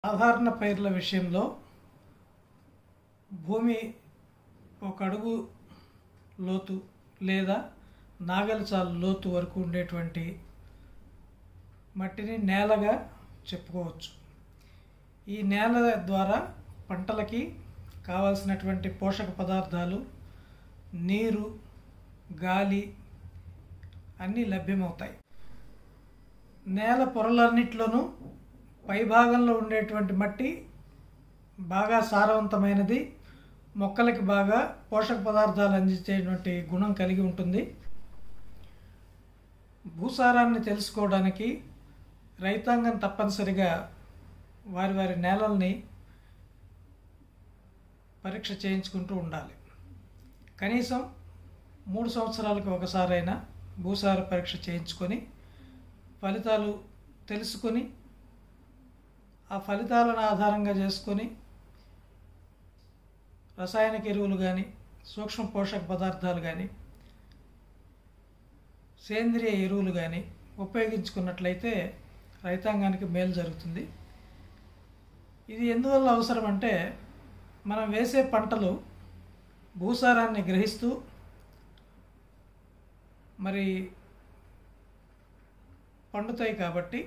సాధారణ పైర్ల విషయంలో భూమి ఒక అడుగు లోతు లేదా నాగలి చాలు లోతు వరకు ఉండేటువంటి మట్టిని నేలగా చెప్పుకోవచ్చు. ఈ నేల ద్వారా పంటలకి కావాల్సినటువంటి పోషక పదార్థాలు, నీరు, గాలి అన్నీ లభ్యమవుతాయి. నేల పొరలన్నిట్లోనూ పైభాగంలో ఉండేటువంటి మట్టి బాగా సారవంతమైనది, మొక్కలకి బాగా పోషక పదార్థాలు అందించేటువంటి గుణం కలిగి ఉంటుంది. భూసారాన్ని తెలుసుకోవడానికి రైతాంగం తప్పనిసరిగా వారి వారి నేలల్ని పరీక్ష చేయించుకుంటూ ఉండాలి. కనీసం 3 సంవత్సరాలకు ఒకసారైనా భూసార పరీక్ష చేయించుకొని ఫలితాలు తెలుసుకొని ఆ ఫలితాలను ఆధారంగా చేసుకొని రసాయనిక ఎరువులు కానీ, సూక్ష్మ పోషక పదార్థాలు కానీ, సేంద్రియ ఎరువులు కానీ ఉపయోగించుకున్నట్లయితే రైతాంగానికి మేలు జరుగుతుంది. ఇది ఎందువల్ల అవసరం అంటే, మనం వేసే పంటలు భూసారాన్ని గ్రహిస్తూ మరి పండుతాయి కాబట్టి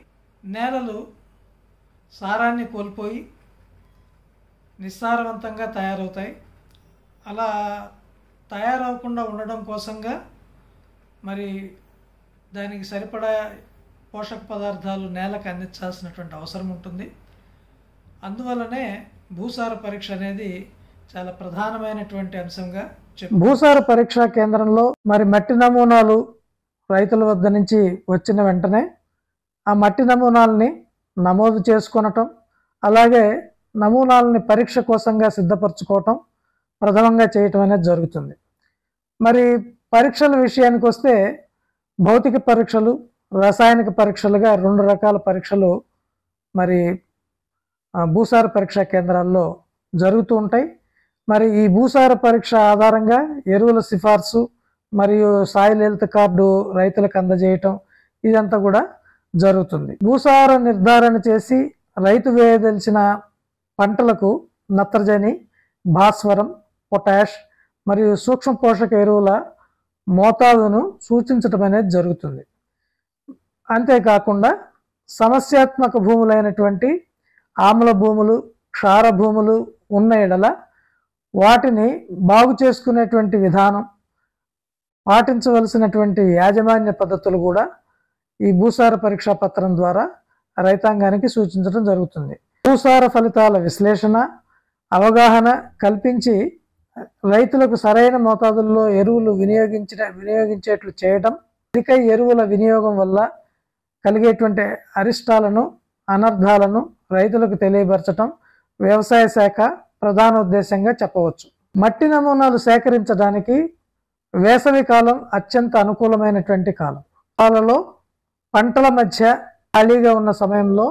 నేలలు సారాన్ని కోల్పోయి నిస్సారవంతంగా తయారవుతాయి. అలా తయారవకుండా ఉండడం కోసంగా మరి దానికి సరిపడా పోషక పదార్థాలు నేలకు అందించాల్సినటువంటి అవసరం ఉంటుంది. అందువల్లనే భూసార పరీక్ష అనేది చాలా ప్రధానమైనటువంటి అంశంగా భూసార పరీక్షా కేంద్రంలో మరి మట్టి నమూనాలు రైతుల వద్ద నుంచి వచ్చిన వెంటనే ఆ మట్టి నమూనాలని నమోదు చేసుకొనటం, అలాగే నమూనాలని పరీక్ష కోసంగా సిద్ధపరచుకోవటం ప్రథమంగా చేయటం అనేది జరుగుతుంది. మరి పరీక్షల విషయానికి వస్తే భౌతిక పరీక్షలు, రసాయనిక పరీక్షలుగా 2 రకాల పరీక్షలు మరి భూసార పరీక్షా కేంద్రాల్లో జరుగుతూ ఉంటాయి. మరి ఈ భూసార పరీక్ష ఆధారంగా ఎరువుల సిఫార్సు మరియు సాయిల్ హెల్త్ కార్డు రైతులకు అందజేయటం ఇదంతా కూడా జరుగుతుంది. భూసార నిర్ధారణ చేసి రైతు వేయదలిచిన పంటలకు నత్రజని, భాస్వరం, పొటాష్ మరియు సూక్ష్మ పోషక ఎరువుల మోతాదును సూచించటం అనేది జరుగుతుంది. అంతేకాకుండా సమస్యాత్మక భూములైనటువంటి ఆమ్ల భూములు, క్షార భూములు ఉన్న ఎడల వాటిని బాగు చేసుకునేటువంటి విధానం, పాటించవలసినటువంటి యాజమాన్య పద్ధతులు కూడా ఈ భూసార పరీక్షా పత్రం ద్వారా రైతాంగానికి సూచించడం జరుగుతుంది. భూసార ఫలితాల విశ్లేషణ, అవగాహన కల్పించి రైతులకు సరైన మోతాదుల్లో ఎరువులు వినియోగించేట్లు చేయడం, అధిక ఎరువుల వినియోగం వల్ల కలిగేటువంటి అరిష్టాలను, అనర్థాలను రైతులకు తెలియపరచడం వ్యవసాయ శాఖ ప్రధాన ఉద్దేశంగా చెప్పవచ్చు. మట్టి నమూనాలు సేకరించడానికి వేసవి కాలం అత్యంత అనుకూలమైనటువంటి కాలం. కాలంలో పంటల మధ్య ఖాళీగా ఉన్న సమయంలో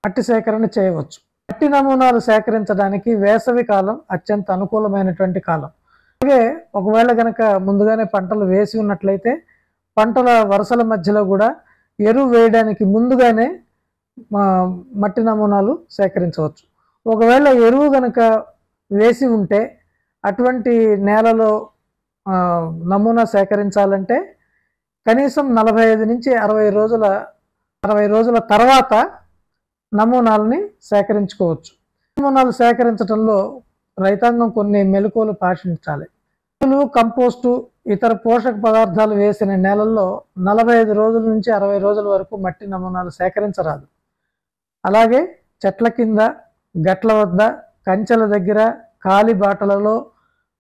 మట్టి సేకరణ చేయవచ్చు. మట్టి నమూనాలు సేకరించడానికి వేసవి కాలం అత్యంత అనుకూలమైనటువంటి కాలం. అలాగే ఒకవేళ కనుక ముందుగానే పంటలు వేసి ఉన్నట్లయితే పంటల వరుసల మధ్యలో కూడా ఎరువు వేయడానికి ముందుగానే మట్టి నమూనాలు సేకరించవచ్చు. ఒకవేళ ఎరువు కనుక వేసి ఉంటే అటువంటి నేలలో నమూనా సేకరించాలంటే కనీసం 45 నుంచి 60 రోజుల తర్వాత నమూనాలని సేకరించుకోవచ్చు. నమూనాలు సేకరించడంలో రైతాంగం కొన్ని మెలకువలు పాటించాలి. కంపోస్టు, ఇతర పోషక పదార్థాలు వేసిన నేలల్లో 45 రోజుల నుంచి 60 రోజుల వరకు మట్టి నమూనాలు సేకరించరాదు. అలాగే చెట్ల కింద, గట్ల వద్ద, కంచెల దగ్గర, ఖాళీ బాటలలో,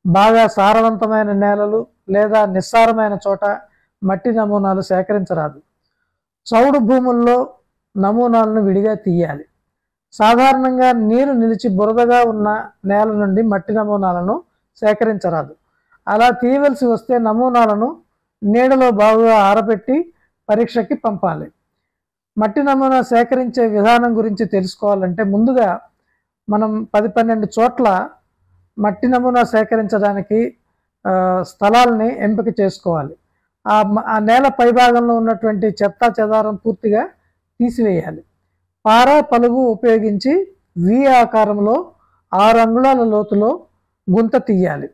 బాగా సారవంతమైన నేలలు లేదా నిస్సారమైన చోట మట్టి నమూనాలు సేకరించరాదు. చౌడు భూముల్లో నమూనాలను విడిగా తీయాలి. సాధారణంగా నీరు నిలిచి బురదగా ఉన్న నేల నుండి మట్టి నమూనాలను సేకరించరాదు. అలా తీయవలసి వస్తే నమూనాలను నీడలో బాగా ఆరబెట్టి పరీక్షకి పంపాలి. మట్టి నమూనా సేకరించే విధానం గురించి తెలుసుకోవాలంటే ముందుగా మనం 10-12 చోట్ల మట్టి నమూనా సేకరించడానికి స్థలాలని ఎంపిక చేసుకోవాలి. ఆ నేల పైభాగంలో ఉన్నటువంటి చెత్త చెదారం పూర్తిగా తీసివేయాలి. పార, పలుగు ఉపయోగించి వి ఆకారంలో 6 అంగుళాల లోతులో గుంత తీయాలి.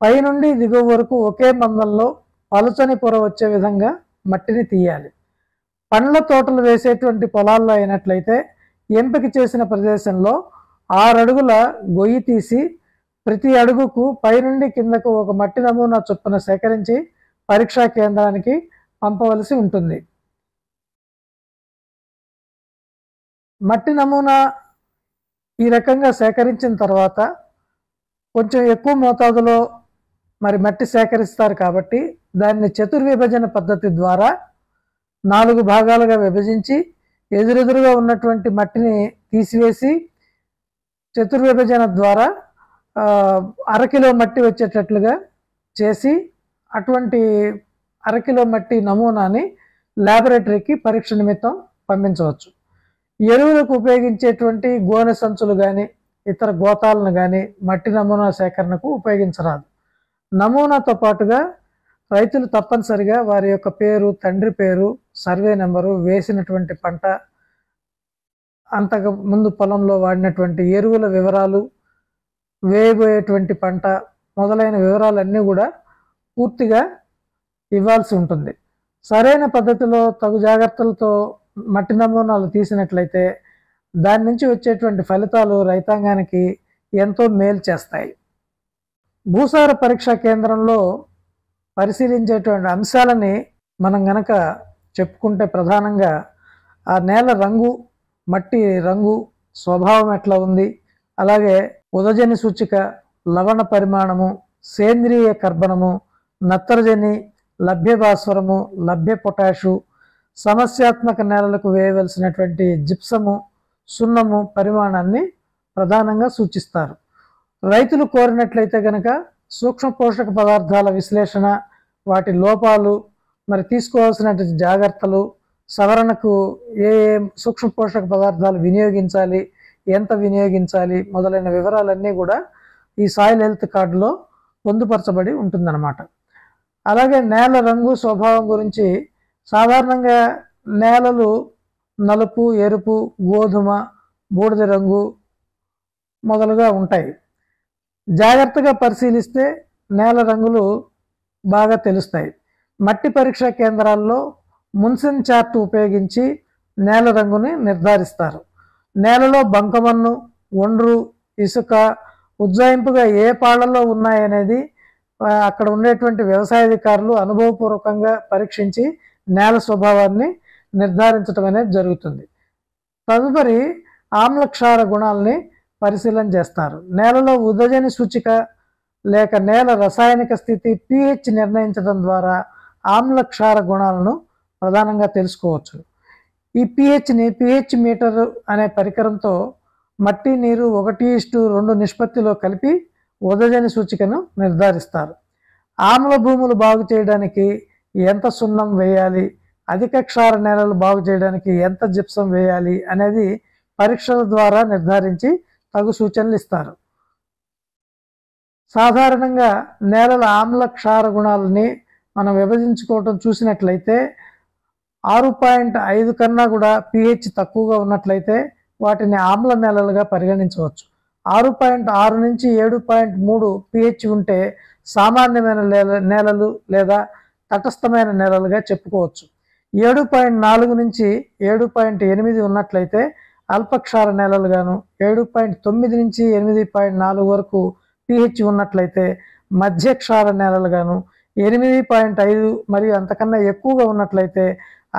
పైనుండి దిగువ వరకు ఒకే మందంలో పలుచని పొర వచ్చే విధంగా మట్టిని తీయాలి. పండ్ల తోటలు వేసేటువంటి పొలాల్లో అయినట్లయితే ఎంపిక చేసిన ప్రదేశంలో 6 అడుగుల గొయ్యి తీసి ప్రతి అడుగుకు పైనుండి కిందకు ఒక మట్టి నమూనా చొప్పున సేకరించి పరీక్షా కేంద్రానికి పంపవలసి ఉంటుంది. మట్టి నమూనా ఈ రకంగా సేకరించిన తర్వాత కొంచెం ఎక్కువ మోతాదులో మట్టి సేకరిస్తారు కాబట్టి దాన్ని చతుర్విభజన పద్ధతి ద్వారా 4 భాగాలుగా విభజించి ఎదురెదురుగా ఉన్నటువంటి మట్టిని తీసివేసి చతుర్విభజన ద్వారా 1/2 కిలో మట్టి వచ్చేటట్లుగా చేసి అటువంటి 1/2 కిలో మట్టి నమూనాని ల్యాబొరేటరీకి పరీక్ష నిమిత్తం పంపించవచ్చు. ఎరువులకు ఉపయోగించేటువంటి గోనె సంచులు కానీ ఇతర గోతాలను కానీ మట్టి నమూనా సేకరణకు ఉపయోగించరాదు. నమూనాతో పాటుగా రైతులు తప్పనిసరిగా వారి యొక్క పేరు, తండ్రి పేరు, సర్వే నెంబరు, వేసినటువంటి పంట, అంతకు ముందు పొలంలో వాడినటువంటి ఎరువుల వివరాలు, వేయబోయేటువంటి పంట మొదలైన వివరాలన్నీ కూడా పూర్తిగా ఇవ్వాల్సి ఉంటుంది. సరైన పద్ధతిలో తగు జాగ్రత్తలతో మట్టి నమూనాలు తీసినట్లయితే దాని నుంచి వచ్చేటువంటి ఫలితాలు రైతాంగానికి ఎంతో మేలు చేస్తాయి. భూసార పరీక్షా కేంద్రంలో పరిశీలించేటువంటి అంశాలని మనం గనక చెప్పుకుంటే ప్రధానంగా ఆ నేల రంగు, మట్టి రంగు స్వభావం ఎట్లా ఉంది, అలాగే ఉదజని సూచిక, లవణ పరిమాణము, సేంద్రియ కర్బనము, నత్రజని, లభ్య భాస్వరము, లభ్య పొటాషు, సమస్యాత్మక నేలలకు వేయవలసినటువంటి జిప్సము, సున్నము పరిమాణాన్ని ప్రధానంగా సూచిస్తారు. రైతులు కోరినట్లయితే కనుక సూక్ష్మ పోషక పదార్థాల విశ్లేషణ, వాటి లోపాలు, తీసుకోవాల్సిన జాగ్రత్తలు, సవరణకు ఏ సూక్ష్మ పోషక పదార్థాలు వినియోగించాలి, ఎంత వినియోగించాలి మొదలైన వివరాలన్నీ కూడా ఈ సాయిల్ హెల్త్ కార్డులో పొందుపరచబడి ఉంటుందన్నమాట. అలాగే నేల రంగు స్వభావం గురించి సాధారణంగా నేలలు నలుపు, ఎరుపు, గోధుమ, బూడిద రంగు మొదలుగా ఉంటాయి. జాగ్రత్తగా పరిశీలిస్తే నేల రంగులు బాగా తెలుస్తాయి. మట్టి పరీక్షా కేంద్రాల్లో మున్సిన్ చార్ట్ ఉపయోగించి నేల రంగుని నిర్ధారిస్తారు. నేలలో బంకమన్ను, ఒండ్రు, ఇసుక ఉజ్జాయింపుగా ఏ పాళ్లలో ఉన్నాయనేది అక్కడ ఉండేటువంటి వ్యవసాయ అధికారులు అనుభవపూర్వకంగా పరీక్షించి నేల స్వభావాన్ని నిర్ధారించడం అనేది జరుగుతుంది. తదుపరి ఆమ్లక్షార గుణాలని పరిశీలన చేస్తారు. నేలలో ఉదజని సూచిక లేక నేల రసాయనిక స్థితి pH నిర్ణయించడం ద్వారా ఆమ్లక్షార గుణాలను ప్రధానంగా తెలుసుకోవచ్చు. ఈ pH మీటర్ అనే పరికరంతో మట్టి, నీరు 1:2 నిష్పత్తిలో కలిపి ఉదజని సూచికను నిర్ధారిస్తారు. ఆమ్ల భూములు బాగు చేయడానికి ఎంత సున్నం వేయాలి, అధిక క్షార నేలలు బాగు చేయడానికి ఎంత జిప్సం వేయాలి అనేది పరీక్షల ద్వారా నిర్ధారించి తగు సూచనలు ఇస్తారు. సాధారణంగా నేలల ఆమ్ల క్షార గుణాలని మనం విభజించుకోవటం చూసినట్లయితే 6.5 కన్నా కూడా pH తక్కువగా ఉన్నట్లయితే వాటిని ఆమ్ల నేలలుగా పరిగణించవచ్చు. 6.6 నుంచి 7.3 pH ఉంటే సామాన్యమైన నేలలు లేదా తటస్థమైన నేలలుగా చెప్పుకోవచ్చు. 7.4 నుంచి 7.8 ఉన్నట్లయితే అల్పక్షార నేలలుగాను, 7.9 నుంచి 8.4 వరకు pH ఉన్నట్లయితే మధ్యక్షార నేలలుగాను, 8.5 మరియు అంతకన్నా ఎక్కువగా ఉన్నట్లయితే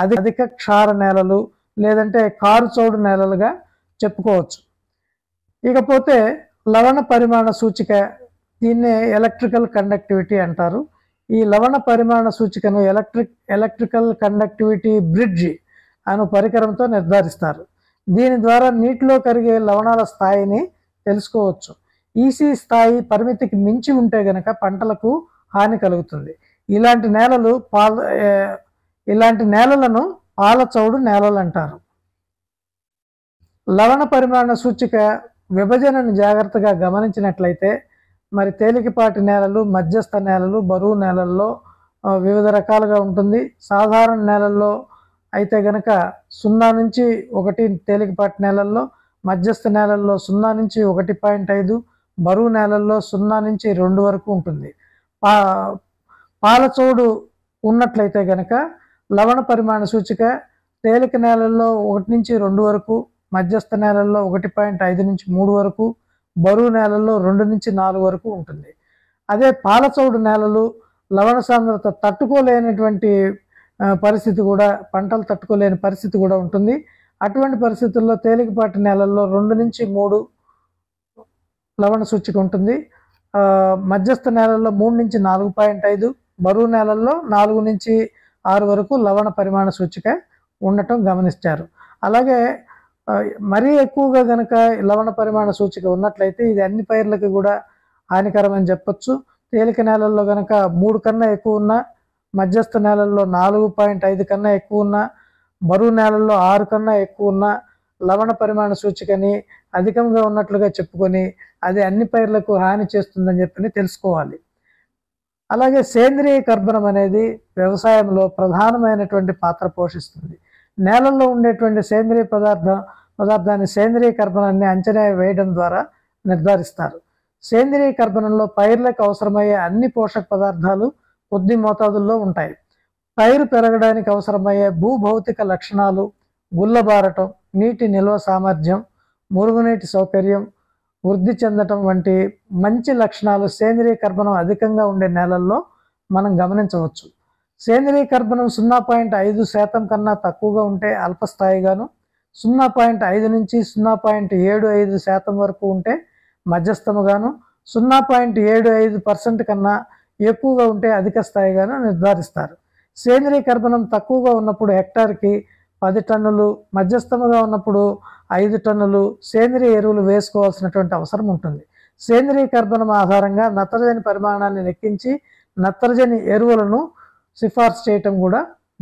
అధిక క్షార నేలలు లేదంటే కారు చౌడు నేలలుగా చెప్పుకోవచ్చు. ఇకపోతే లవణ పరిమాణ సూచిక, దీన్నే ఎలక్ట్రికల్ కండక్టివిటీ అంటారు. ఈ లవణ పరిమాణ సూచికను ఎలక్ట్రికల్ కండక్టివిటీ బ్రిడ్జ్ అను పరికరంతో నిర్ధారిస్తారు. దీని ద్వారా నీటిలో కరిగే లవణాల స్థాయిని తెలుసుకోవచ్చు. ఈసీ స్థాయి పరిమితికి మించి ఉంటే గనక పంటలకు హాని కలుగుతుంది. ఇలాంటి నేలలను పాల చౌడు నేలలు అంటారు. లవణ పరిమాణ సూచిక విభజనను జాగ్రత్తగా గమనించినట్లయితే తేలికపాటి నేలలు, మధ్యస్థ నేలలు, బరువు నేలల్లో వివిధ రకాలుగా ఉంటుంది. సాధారణ నేలల్లో అయితే గనక 0 నుంచి 1 తేలికపాటి నేలల్లో, మధ్యస్థ నేలల్లో 0 నుంచి 1.5, బరువు నేలల్లో 0 నుంచి 2 వరకు ఉంటుంది. పాలచోడు ఉన్నట్లయితే గనక లవణ పరిమాణ సూచిక తేలిక నేలల్లో 1 నుంచి 2 వరకు, మధ్యస్థ నేలల్లో 1.5 నుంచి 3 వరకు, బరువు నేలల్లో 2 నుంచి 4 వరకు ఉంటుంది. అదే పాలచౌడు నేలలు లవణ సాంద్రత తట్టుకోలేనటువంటి పరిస్థితి కూడా, పంటలు తట్టుకోలేని పరిస్థితి కూడా ఉంటుంది. అటువంటి పరిస్థితుల్లో తేలికపాటి నేలల్లో 2 నుంచి 3 లవణ సూచిక ఉంటుంది. మధ్యస్థ నేలల్లో 3 నుంచి 4.5, బరువు నేలల్లో 4 నుంచి 6 వరకు లవణ పరిమాణ సూచిక ఉండటం గమనించారు. అలాగే మరీ ఎక్కువగా గనక లవణ పరిమాణ సూచిక ఉన్నట్లయితే ఇది అన్ని పైర్లకి కూడా హానికరమని చెప్పొచ్చు. తేలిక నేలల్లో గనక 3 కన్నా ఎక్కువ ఉన్న, మధ్యస్థ నేలల్లో 4.5 కన్నా ఎక్కువ ఉన్న, బరువు నేలల్లో 6 కన్నా ఎక్కువ ఉన్న లవణ పరిమాణ సూచికని అధికంగా ఉన్నట్లుగా చెప్పుకొని అది అన్ని పైర్లకు హాని చేస్తుందని చెప్పి తెలుసుకోవాలి. అలాగే సేంద్రియ కర్బనం అనేది వ్యవసాయంలో ప్రధానమైనటువంటి పాత్ర పోషిస్తుంది. నేలల్లో ఉండేటువంటి సేంద్రియ పదార్థాన్ని సేంద్రియ కర్బనాన్ని అంచనా వేయడం ద్వారా నిర్ధారిస్తారు. సేంద్రియ కర్బనంలో పైర్లకు అవసరమయ్యే అన్ని పోషక పదార్థాలు కొద్ది మోతాదుల్లో ఉంటాయి. పైరు పెరగడానికి అవసరమయ్యే భూభౌతిక లక్షణాలు, గుల్లబారటం, నీటి నిల్వ సామర్థ్యం, మురుగునీటి సౌకర్యం, వృద్ధి చెందటం వంటి మంచి లక్షణాలు సేంద్రియ కర్బనం అధికంగా ఉండే నేలల్లో మనం గమనించవచ్చు. సేంద్రియ కర్బనం 0.5% కన్నా తక్కువగా ఉంటే అల్పస్థాయిగాను, 0.5 నుంచి 0.75% వరకు ఉంటే మధ్యస్థముగాను, 0.75% కన్నా ఎక్కువగా ఉంటే అధిక స్థాయిగాను నిర్ధారిస్తారు. సేంద్రియ కర్బనం తక్కువగా ఉన్నప్పుడు హెక్టార్కి 10 టన్నులు, మధ్యస్థముగా ఉన్నప్పుడు 5 టన్నులు సేంద్రియ ఎరువులు వేసుకోవాల్సినటువంటి అవసరం ఉంటుంది. సేంద్రియ కర్బనం ఆధారంగా నత్రజని పరిమాణాన్ని లెక్కించి నత్రజని ఎరువులను సిఫార్సు చేయటం కూడా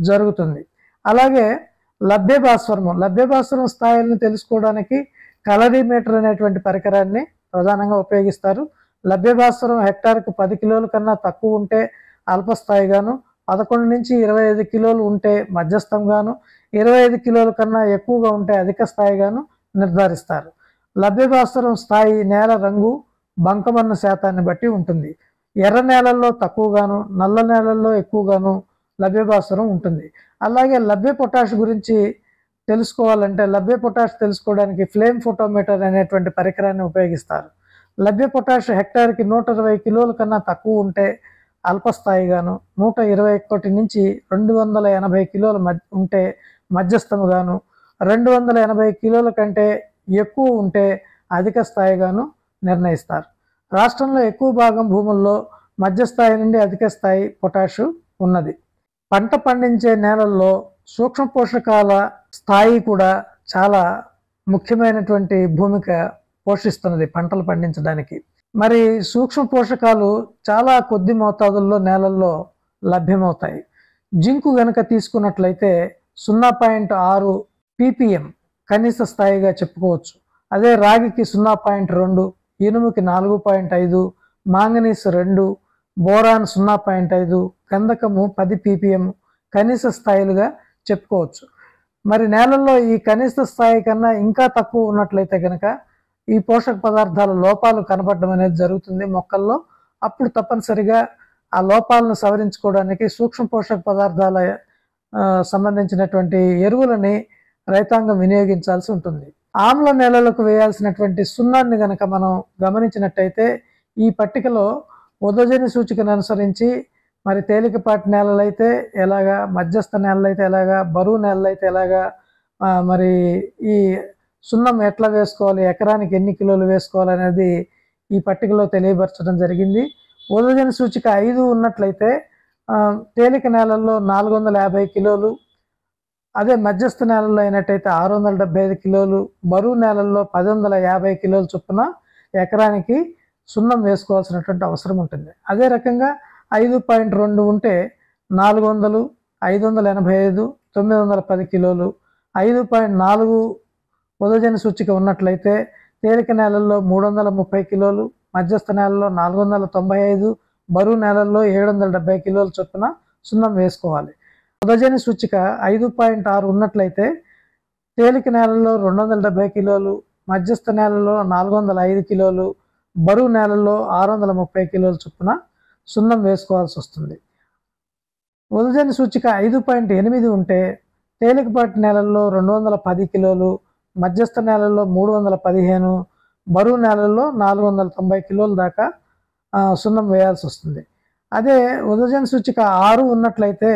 జరుగుతుంది. అలాగే లభ్య భాస్వరం స్థాయిలను తెలుసుకోవడానికి కలరీమీటర్ అనేటువంటి పరికరాన్ని ప్రధానంగా ఉపయోగిస్తారు. లభ్య భాస్వరం హెక్టార్కు 10 కిలోల కన్నా తక్కువ ఉంటే అల్పస్థాయిగాను, 11 నుంచి 25 కిలోలు ఉంటే మధ్యస్థంగాను, 25 కిలోల కన్నా ఎక్కువగా ఉంటే అధిక స్థాయిగాను నిర్ధారిస్తారు. లభ్య భాస్వరం స్థాయి నేల రంగు, బంకమన్ను శాతాన్ని బట్టి ఉంటుంది. ఎర్ర నేలల్లో తక్కువగాను, నల్ల నేలల్లో ఎక్కువగాను లభ్య భాస్వరం ఉంటుంది. అలాగే లభ్య పొటాష్ గురించి తెలుసుకోవాలంటే లభ్య పొటాష్ తెలుసుకోవడానికి ఫ్లేమ్ ఫోటోమీటర్ అనేటువంటి పరికరాన్ని ఉపయోగిస్తారు. లభ్య పొటాష్ హెక్టార్కి 120 కిలోల కన్నా తక్కువ ఉంటే అల్పస్థాయిగాను, 121 నుంచి 280 కిలోల ఉంటే మధ్యస్థముగాను, 280 కిలోల కంటే ఎక్కువ ఉంటే అధిక స్థాయిగాను నిర్ణయిస్తారు. రాష్ట్రంలో ఎక్కువ భాగం భూముల్లో మధ్యస్థాయి నుండి అధిక స్థాయి పొటాషు ఉన్నది. పంట పండించే నేలల్లో సూక్ష్మ పోషకాల స్థాయి కూడా చాలా ముఖ్యమైనటువంటి భూమిక పోషిస్తున్నది పంటలు పండించడానికి. మరి సూక్ష్మ పోషకాలు చాలా కొద్ది మోతాదుల్లో నేలల్లో లభ్యమవుతాయి. జింకు గనక తీసుకున్నట్లయితే 0.6 ppm కనీస స్థాయిగా చెప్పుకోవచ్చు. అదే రాగికి 0.2, ఇనుముకి 4.5, మాంగనీస్ 2, బోరాన్ 0.5, గంధకము 10 ppm కనీస స్థాయిలుగా చెప్పుకోవచ్చు. మరి నేలల్లో ఈ కనీస స్థాయి కన్నా ఇంకా తక్కువ ఉన్నట్లయితే కనుక ఈ పోషక పదార్థాల లోపాలు కనపడడం అనేది జరుగుతుంది మొక్కల్లో. అప్పుడు తప్పనిసరిగా ఆ లోపాలను సవరించుకోవడానికి సూక్ష్మ పోషక పదార్థాల సంబంధించినటువంటి ఎరువులని రైతాంగం వినియోగించాల్సి ఉంటుంది. ఆమ్ల నేలలకు వేయాల్సినటువంటి సున్నాన్ని గనక మనం గమనించినట్టయితే ఈ పట్టికలో ఉదజని సూచికను అనుసరించి మరి తేలికపాటి నేలలైతే ఎలాగా, మధ్యస్థ నేలలైతే ఎలాగా, బరువు నేలలైతే ఎలాగా, మరి ఈ సున్నం ఎట్లా వేసుకోవాలి, ఎకరానికి ఎన్ని కిలోలు వేసుకోవాలి అనేది ఈ పట్టికలో తెలియపరచడం జరిగింది. ఉదజని సూచిక 5 ఉన్నట్లయితే తేలిక నేలల్లో 450 కిలోలు, అదే మధ్యస్థ నేలల్లో అయినట్టయితే 675 కిలోలు, బరువు నేలల్లో 1050 కిలోల చొప్పున ఎకరానికి సున్నం వేసుకోవాల్సినటువంటి అవసరం ఉంటుంది. అదే రకంగా 5.2 ఉంటే 400, 585, 910 కిలోలు, 5.4 ఉదజని సూచిక ఉన్నట్లయితే తేలిక నేలల్లో 330 కిలోలు, మధ్యస్థ నేలలో 495, బరువు నేలల్లో 770 కిలోల చొప్పున సున్నం వేసుకోవాలి. ఉదజని సూచిక 5.6 ఉన్నట్లయితే తేలిక నేలల్లో 270 కిలోలు, మధ్యస్థ నేలలో 405 కిలోలు, బరువు నేలలో 630 కిలోల చొప్పున సున్నం వేసుకోవాల్సి వస్తుంది. ఉదజని సూచిక 5.8 ఉంటే తేలికపాటి నేలల్లో 210 కిలోలు, మధ్యస్థ నేలల్లో 315, బరువు నేలల్లో 490 కిలోల దాకా సున్నం వేయాల్సి వస్తుంది. అదే ఉదజని సూచిక 6 ఉన్నట్లయితే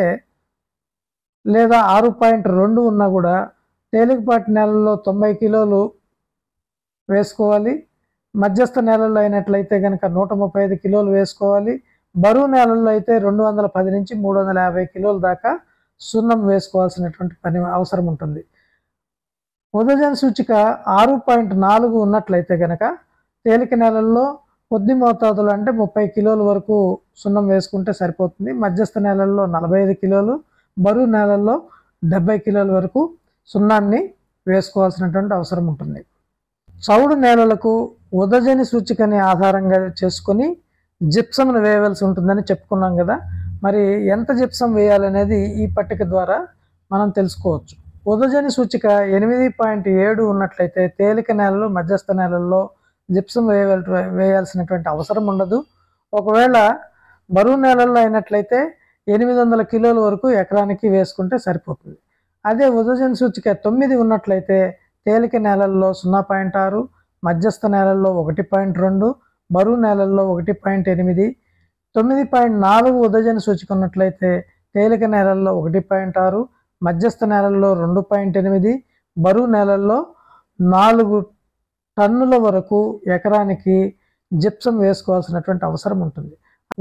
లేదా 6.2 ఉన్నా కూడా తేలికపాటి నేలల్లో 90 కిలోలు వేసుకోవాలి, మధ్యస్థ నేలల్లో అయినట్లయితే కనుక 135 కిలోలు వేసుకోవాలి, బరువు నేలల్లో అయితే 210 నుంచి 350 కిలోల దాకా సున్నం వేసుకోవాల్సినటువంటి పని అవసరం ఉంటుంది. ఉదజని సూచిక 6.4 ఉన్నట్లయితే కనుక తేలిక నేలల్లో కొద్ది మోతాదులు అంటే 30 కిలోల వరకు సున్నం వేసుకుంటే సరిపోతుంది, మధ్యస్థ నేలల్లో 45 కిలోలు, బరువు నేలల్లో 70 కిలోల వరకు సున్నాన్ని వేసుకోవాల్సినటువంటి అవసరం ఉంటుంది. చౌడు నేలలకు ఉదజని సూచికని ఆధారంగా చేసుకొని జిప్సంను వేయవలసి ఉంటుందని చెప్పుకున్నాం కదా. మరి ఎంత జిప్సం వేయాలనేది ఈ పట్టిక ద్వారా మనం తెలుసుకోవచ్చు. ఉదజని సూచిక 8.7 ఉన్నట్లయితే తేలిక నేలలు, మధ్యస్థ నేలల్లో జిప్సం వేయాల్సినటువంటి అవసరం ఉండదు. ఒకవేళ బరువు నేలల్లో అయినట్లయితే 800 కిలోల వరకు ఎకరానికి వేసుకుంటే సరిపోతుంది. అదే ఉదజని సూచిక 9 ఉన్నట్లయితే తేలిక నేలల్లో 0.6, మధ్యస్థ నేలల్లో 1.2, బరువు నేలల్లో 1.8, 9.4 ఉదజని సూచిక ఉన్నట్లయితే తేలిక నేలల్లో 1.6, మధ్యస్థ నేలల్లో 2.8, బరువు నేలల్లో 4 టన్నుల వరకు ఎకరానికి జిప్సం వేసుకోవాల్సినటువంటి అవసరం ఉంటుంది.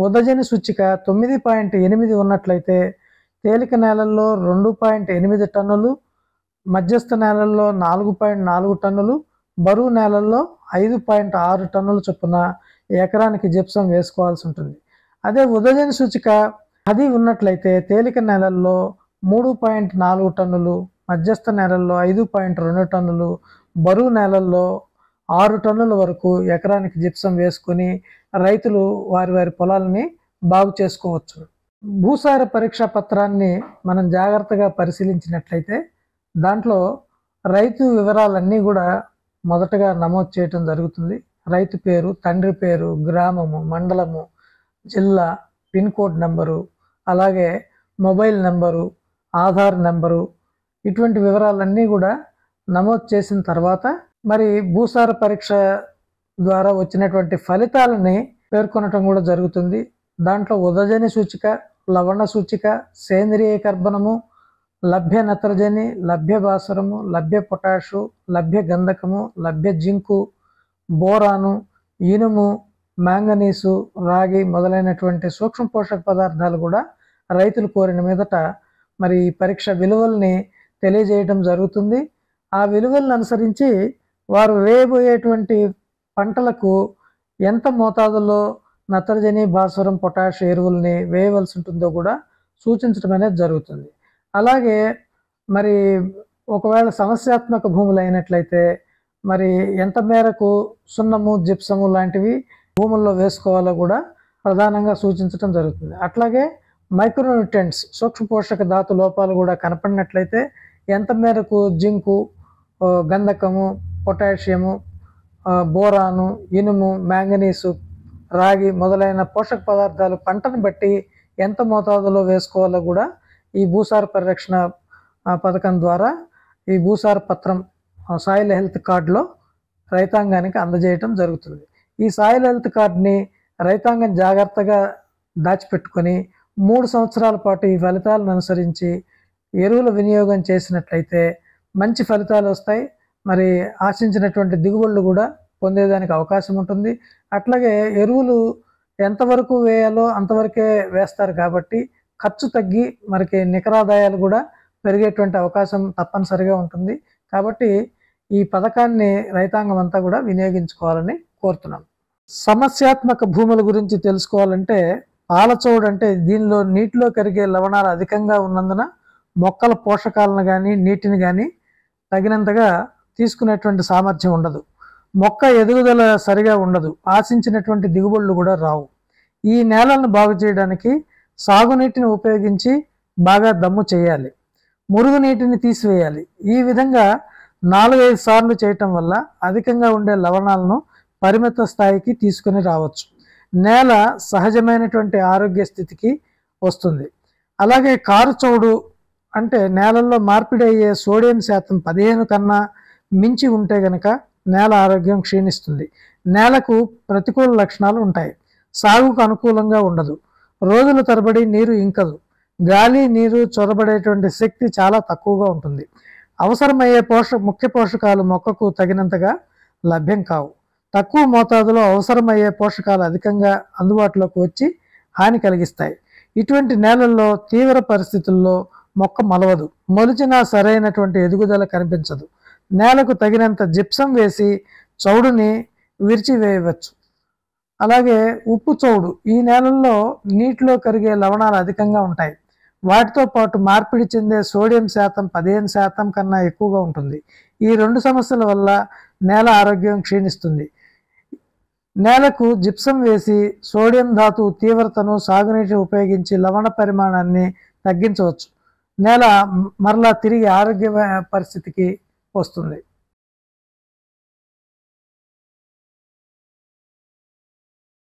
ఉదజని సూచిక 9.8 ఉన్నట్లయితే తేలిక నేలల్లో 2.8 టన్నులు, మధ్యస్థ నేలల్లో 4.4 టన్నులు, బరువు నేలల్లో 5.6 టన్నుల చొప్పున ఎకరానికి జిప్సం వేసుకోవాల్సి ఉంటుంది. అదే ఉదజని సూచిక 10 ఉన్నట్లయితే తేలిక నేలల్లో 3.4 టన్నులు, మధ్యస్థ నేలల్లో 5.2 టన్నులు, బరువు నేలల్లో 6 టన్నుల వరకు ఎకరానికి జిప్సం వేసుకొని రైతులు వారి పొలాలని బాగు చేసుకోవచ్చు. భూసార పరీక్షా పత్రాన్ని మనం జాగ్రత్తగా పరిశీలించినట్లయితే దాంట్లో రైతు వివరాలన్నీ కూడా మొదటగా నమోదు చేయటం జరుగుతుంది. రైతు పేరు, తండ్రి పేరు, గ్రామము, మండలము, జిల్లా, పిన్ కోడ్ నెంబరు, అలాగే మొబైల్ నెంబరు, ఆధార్ నెంబరు, ఇటువంటి వివరాలన్నీ కూడా నమోదు చేసిన తర్వాత మరి భూసార పరీక్ష ద్వారా వచ్చినటువంటి ఫలితాలని పేర్కొనటం కూడా జరుగుతుంది. దాంట్లో ఉదజని సూచిక, లవణ సూచిక, సేంద్రియ కర్బనము, లభ్య నత్రజని, లభ్య భాస్వరము, లభ్య పొటాషు, లభ్య గంధకము, లభ్య జింకు, బోరాను, ఇనుము, మ్యాంగనీసు, రాగి మొదలైనటువంటి సూక్ష్మ పోషక పదార్థాలు కూడా రైతులు కోరిన మీదట మరి పరీక్ష విలువల్ని తెలియజేయడం జరుగుతుంది. ఆ విలువలను అనుసరించి వారు వేయబోయేటువంటి పంటలకు ఎంత మోతాదులో నత్రజని, భాస్వరం, పొటాష్ ఎరువుల్ని వేయవలసి ఉంటుందో కూడా సూచించడం అనేది జరుగుతుంది. అలాగే మరి ఒకవేళ సమస్యాత్మక భూములు అయినట్లయితే మరి ఎంత మేరకు సున్నము, జిప్సము లాంటివి భూముల్లో వేసుకోవాలో కూడా ప్రధానంగా సూచించడం జరుగుతుంది. అట్లాగే మైక్రోన్యూట్రియంట్స్, సూక్ష్మ పోషక ధాతు లోపాలు కూడా కనపడినట్లయితే ఎంత మేరకు జింకు, గంధకము, పొటాషియము, బోరాను, ఇనుము, మ్యాంగనీసు, రాగి మొదలైన పోషక పదార్థాలు పంటను బట్టి ఎంత మోతాదులో వేసుకోవాలో కూడా ఈ భూసార పరిరక్షణ పథకం ద్వారా ఈ భూసార పత్రం సాయిల్ హెల్త్ కార్డులో రైతాంగానికి అందజేయటం జరుగుతుంది. ఈ సాయిల్ హెల్త్ కార్డుని రైతాంగం జాగ్రత్తగా దాచిపెట్టుకొని 3 సంవత్సరాల పాటు ఈ ఫలితాలను అనుసరించి ఎరువుల వినియోగం చేసినట్లయితే మంచి ఫలితాలు వస్తాయి. మరి ఆశించినటువంటి దిగుబడులు కూడా పొందేదానికి అవకాశం ఉంటుంది. అట్లాగే ఎరువులు ఎంతవరకు వేయాలో అంతవరకే వేస్తారు కాబట్టి ఖర్చు తగ్గి మనకి నికరాదాయాలు కూడా పెరిగేటువంటి అవకాశం తప్పనిసరిగా ఉంటుంది. కాబట్టి ఈ పథకాన్ని రైతాంగం అంతా కూడా వినియోగించుకోవాలని కోరుతున్నాం. సమస్యాత్మక భూముల గురించి తెలుసుకోవాలంటే పాలచౌడు అంటే దీనిలో నీటిలో కరిగే లవణాలు అధికంగా ఉన్నందున మొక్కల పోషకాలను కానీ నీటిని కానీ తగినంతగా తీసుకునేటువంటి సామర్థ్యం ఉండదు. మొక్క ఎదుగుదల సరిగా ఉండదు, ఆశించినటువంటి దిగుబడులు కూడా రావు. ఈ నేలను బాగు చేయడానికి సాగునీటిని ఉపయోగించి బాగా దమ్ము చేయాలి, మురుగునీటిని తీసివేయాలి. ఈ విధంగా 4-5 సార్లు చేయటం వల్ల అధికంగా ఉండే లవణాలను పరిమిత స్థాయికి తీసుకొని రావచ్చు. నేల సహజమైనటువంటి ఆరోగ్య స్థితికి వస్తుంది. అలాగే కారు చౌడు అంటే నేలల్లో మార్పిడి అయ్యే సోడియం శాతం 15 కన్నా మించి ఉంటే గనక నేల ఆరోగ్యం క్షీణిస్తుంది. నేలకు ప్రతికూల లక్షణాలు ఉంటాయి. సాగుకు అనుకూలంగా ఉండదు. రోజుల తరబడి నీరు ఇంకదు. గాలి నీరు చొరబడేటువంటి శక్తి చాలా తక్కువగా ఉంటుంది. అవసరమయ్యే ముఖ్య పోషకాలు మొక్కకు తగినంతగా లభ్యం కావు. తక్కువ మోతాదులో అవసరమయ్యే పోషకాలు అధికంగా అందుబాటులోకి వచ్చి హాని కలిగిస్తాయి. ఇటువంటి నేలల్లో తీవ్ర పరిస్థితుల్లో మొక్క మొలవదు. మొలిచినా సరైనటువంటి ఎదుగుదల కనిపించదు. నేలకు తగినంత జిప్సం వేసి చౌడుని విరిచివేయవచ్చు. అలాగే ఉప్పు చౌడు ఈ నేలల్లో నీటిలో కరిగే లవణాలు అధికంగా ఉంటాయి. వాటితో పాటు మార్పిడి చెందే సోడియం శాతం 15% కన్నా ఎక్కువగా ఉంటుంది. ఈ 2 సమస్యల వల్ల నేల ఆరోగ్యం క్షీణిస్తుంది. నేలకు జిప్సం వేసి సోడియం ధాతు తీవ్రతను సాగునీటిని ఉపయోగించి లవణ పరిమాణాన్ని తగ్గించవచ్చు. నేల మరలా తిరిగి ఆరోగ్య పరిస్థితికి వస్తుంది.